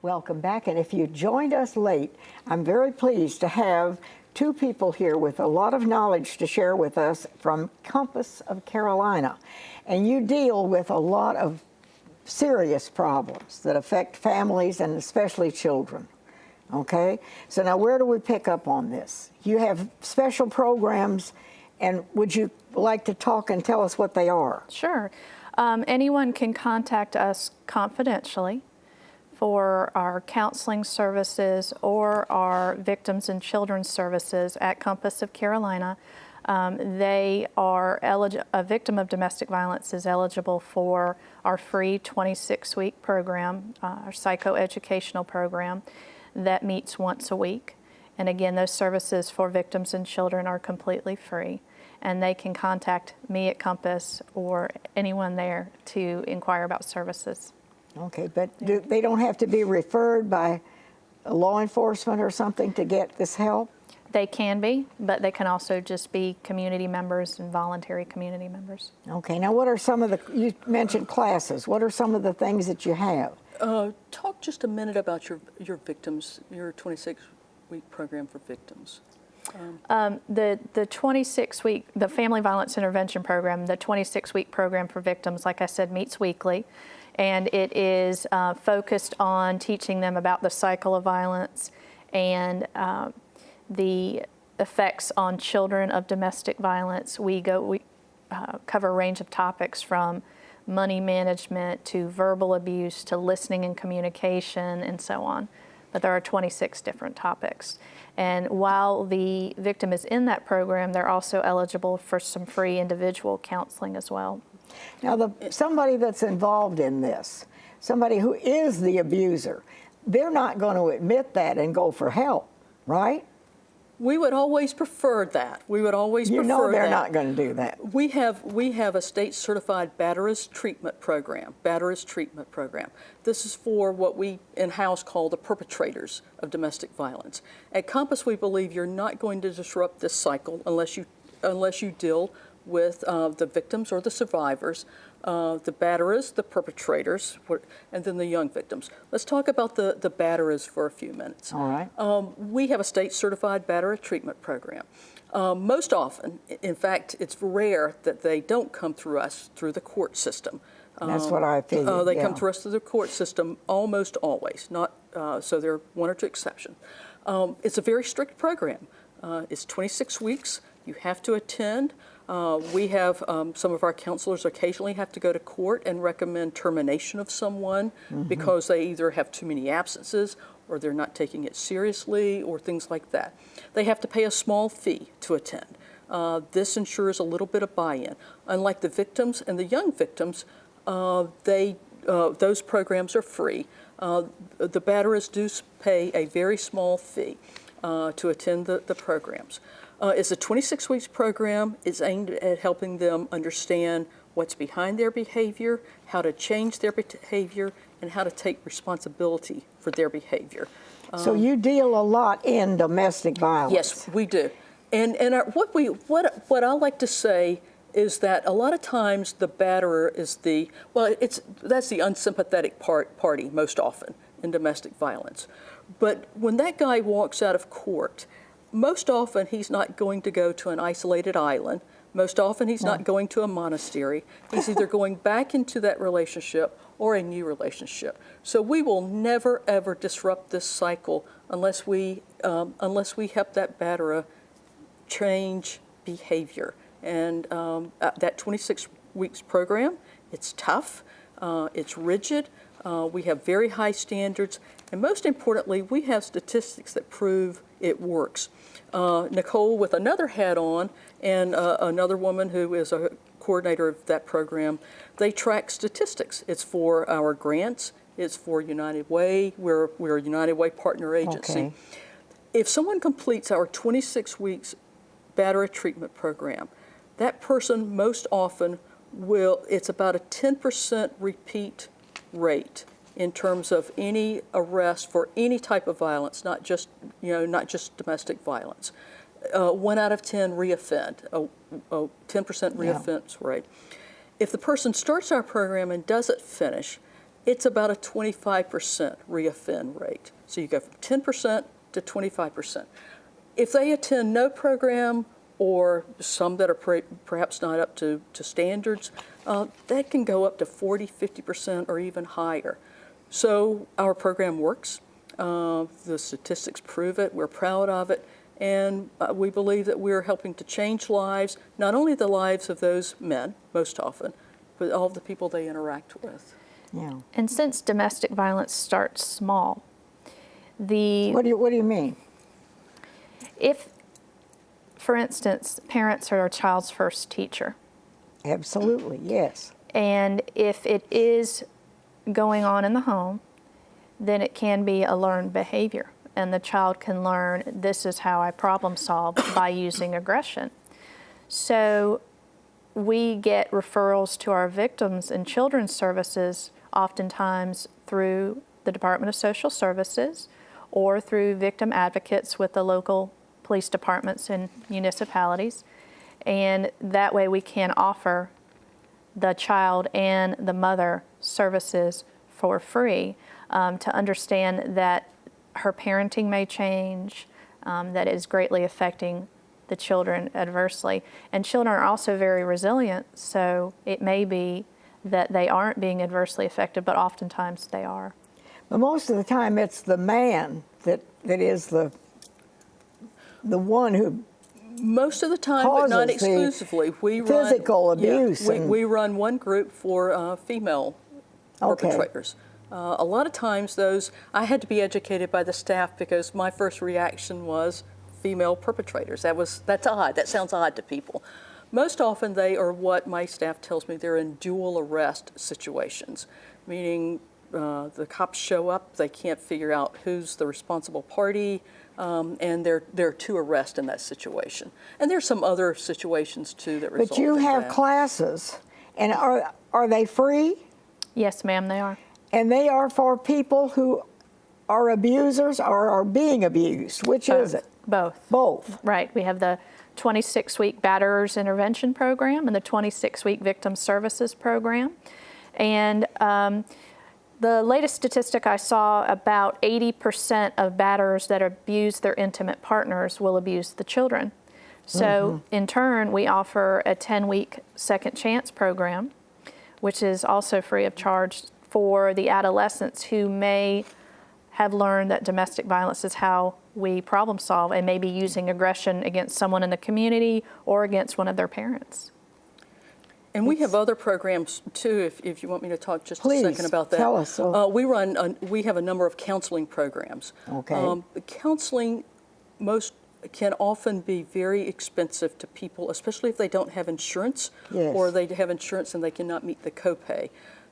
Welcome back, and if you joined us late, I'm very pleased to have two people here with a lot of knowledge to share with us from Compass of Carolina. And you deal with a lot of serious problems that affect families and especially children. Okay? So now where do we pick up on this? You have special programs, and would you like to talk and tell us what they are? Sure. Anyone can contact us confidentially for our counseling services or our victims and children's services at Compass of Carolina. They are a victim of domestic violence is eligible for our free 26-week program, our psychoeducational program that meets once a week. And again, those services for victims and children are completely free. And they can contact me at Compass or anyone there to inquire about services. Okay, but they don't have to be referred by law enforcement or something to get this help? They can be, but they can also just be community members and voluntary community members. Okay, now what are some of you mentioned classes. What are some of the things that you have? Talk just a minute about your victims, your 26-week program for victims. The 26-week, the Family Violence Intervention Program, the 26-week program for victims, like I said, meets weekly. And it is focused on teaching them about the cycle of violence and the effects on children of domestic violence. We cover a range of topics from money management to verbal abuse to listening and communication and so on. But there are 26 different topics. And while the victim is in that program, they're also eligible for some free individual counseling as well. Now, somebody that's involved in this, somebody who is the abuser, they're not going to admit that and go for help, right? We would always prefer that. We would always prefer that. You know they're not going to do that. We have a state-certified batterist treatment program, This is for what we in-house call the perpetrators of domestic violence. At Compass, we believe you're not going to disrupt this cycle unless you deal with the victims or the survivors, the batterers, the perpetrators, and then the young victims. Let's talk about the batterers for a few minutes. All right. We have a state-certified batterer treatment program. Most often, in fact, it's rare that they don't come through us through the court system. That's what I figured. They come through us through the court system almost always, not so there are one or two exceptions. It's a very strict program. It's 26 weeks. You have to attend. We have some of our counselors occasionally have to go to court and recommend termination of someone because they either have too many absences or they're not taking it seriously or things like that. They have to pay a small fee to attend. This ensures a little bit of buy-in. Unlike the victims and the young victims, those programs are free. The batterers do pay a very small fee to attend the programs. It's a 26 weeks program. It's aimed at helping them understand what's behind their behavior, how to change their behavior, and how to take responsibility for their behavior. So you deal a lot in domestic violence. Yes, we do. And what I like to say is that a lot of times the batterer is that's the unsympathetic party most often in domestic violence. But when that guy walks out of court, most often he's not going to go to an isolated island. Most often he's not going to a monastery. He's either going back into that relationship or a new relationship. So we will never ever disrupt this cycle unless we help that batterer change behavior. And that 26 weeks program, it's tough, it's rigid. We have very high standards, and most importantly, we have statistics that prove it works. Nicole, with another hat on, and another woman who is a coordinator of that program, they track statistics. It's for our grants. It's for United Way. We're a United Way partner agency. Okay. If someone completes our 26 weeks batterer treatment program, that person most often it's about a 10% repeat rate in terms of any arrest for any type of violence, not just domestic violence. 1 out of 10 reoffend, a 10% reoffense rate. If the person starts our program and doesn't finish, it's about a 25% reoffend rate. So you go from 10% to 25%. If they attend no program, or some that are perhaps not up to standards, that can go up to 40, 50% or even higher. So our program works. The statistics prove it. We're proud of it. And we believe that we're helping to change lives, not only the lives of those men, most often, but all of the people they interact with. Yeah. And since domestic violence starts small, What do you mean? if, for instance, parents are a child's first teacher, Absolutely, yes. and if it is going on in the home, then it can be a learned behavior, and the child can learn, this is how I problem solve by using aggression. So we get referrals to our victims and children's services oftentimes through the Department of Social Services or through victim advocates with the local police departments and municipalities. And that way we can offer the child and the mother services for free, to understand that her parenting may change, that it is greatly affecting the children adversely. And children are also very resilient, so it may be that they aren't being adversely affected, but oftentimes they are. But most of the time it's the man that is the one who Most of the time, but not causes the exclusively. physical abuse Yeah, and- we run one group for female Okay. perpetrators. A lot of times those, I had to be educated by the staff because my first reaction was female perpetrators. That's odd. That sounds odd to people. Most often they are what my staff tells me, they're in dual arrest situations, meaning the cops show up, they can't figure out who's the responsible party, and there are two arrests in that situation. And there's some other situations too that result But you in have that. classes, and are they free? Yes, ma'am, they are. And they are for people who are abusers or are being abused. Which is it? Both. Both. Right. We have the 26-week Batterers Intervention Program and the 26-week Victim Services Program. And the latest statistic I saw, about 80% of batterers that abuse their intimate partners will abuse the children. So in turn, we offer a 10-week Second Chance program, which is also free of charge for the adolescents who may have learned that domestic violence is how we problem solve and maybe using aggression against someone in the community or against one of their parents. And we have other programs too, if you want me to talk just Please, a second about that. tell us. We have a number of counseling programs. Okay. Counseling can often be very expensive to people, especially if they don't have insurance, Yes. or they have insurance and they cannot meet the copay.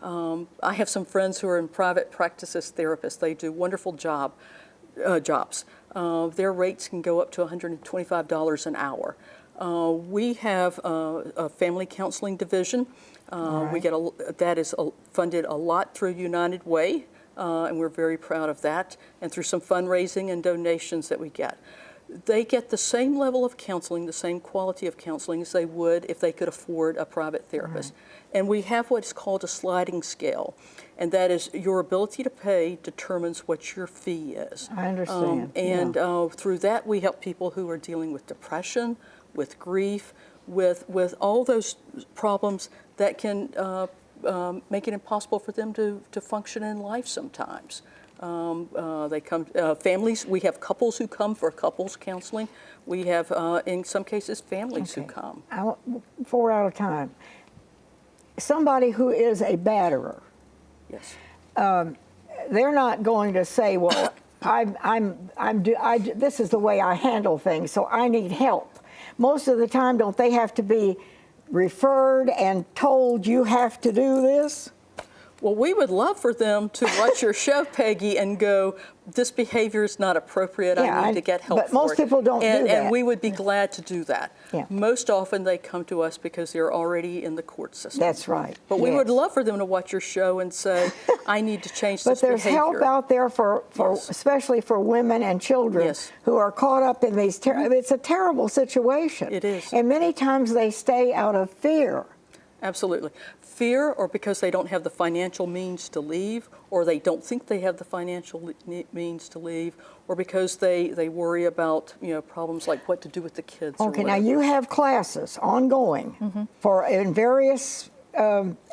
I have some friends who are in private practice as therapists. They do wonderful jobs. Their rates can go up to $125 an hour. We have a family counseling division. Right. We get that is funded a lot through United Way, and we're very proud of that, and through some fundraising and donations that we get. They get the same level of counseling, the same quality of counseling as they would if they could afford a private therapist. Right. And we have what's called a sliding scale, and that is your ability to pay determines what your fee is. I understand. Through that, we help people who are dealing with depression, with grief, with all those problems that can make it impossible for them to function in life sometimes. They come, families, we have couples who come for couples counseling. We have, in some cases, families who come. Before we're out of time, somebody who is a batterer, Yes. they're not going to say, well, this is the way I handle things, so I need help. Most of the time, don't they have to be referred and told you have to do this? Well, we would love for them to watch your show, Peggy, and go, this behavior is not appropriate. I need to get help for it. But most people don't do that. And we would be glad to do that. Yeah. Most often they come to us because they're already in the court system. That's right. But we would Yes. love for them to watch your show and say, I need to change But this there's behavior. help out there for Yes. especially for women and children Yes. who are caught up in these. It's a terrible situation. It is. And many times they stay out of fear. Absolutely. Fear, or because they don't have the financial means to leave, or they don't think they have the financial means to leave, or because they worry about, problems like what to do with the kids. Okay, or now whatever. you have classes ongoing for in various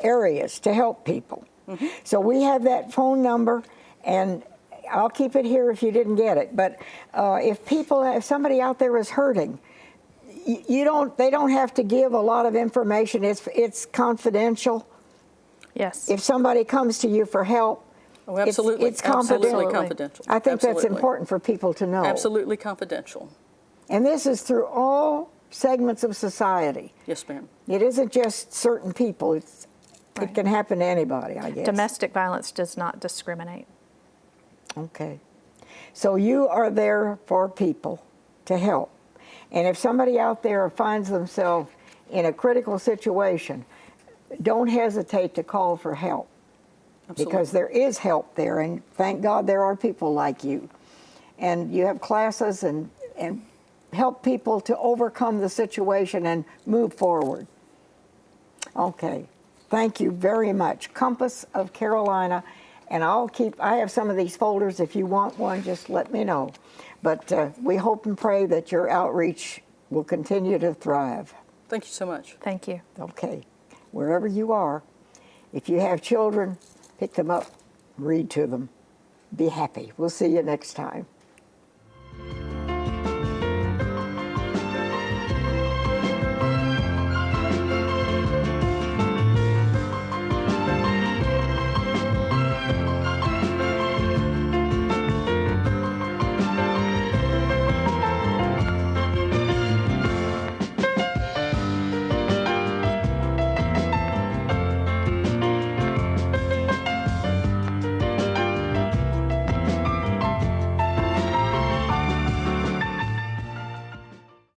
areas to help people. So we have that phone number, and I'll keep it here if you didn't get it. But if somebody out there is hurting, they don't have to give a lot of information. It's confidential. Yes. If somebody comes to you for help, Oh, absolutely. it's confidential. Absolutely confidential. I think that's Absolutely. important for people to know. Absolutely confidential. And this is through all segments of society. Yes, ma'am. It isn't just certain people. It Right. can happen to anybody, I guess. Domestic violence does not discriminate. Okay. So you are there for people to help. And if somebody out there finds themselves in a critical situation, don't hesitate to call for help. Absolutely. Because there is help there, and thank God there are people like you. And you have classes and help people to overcome the situation and move forward. Okay. Thank you very much. Compass of Carolina. And I have some of these folders. If you want one, just let me know. But we hope and pray that your outreach will continue to thrive. Thank you so much. Thank you. Okay. Wherever you are, if you have children, pick them up, read to them. Be happy. We'll see you next time.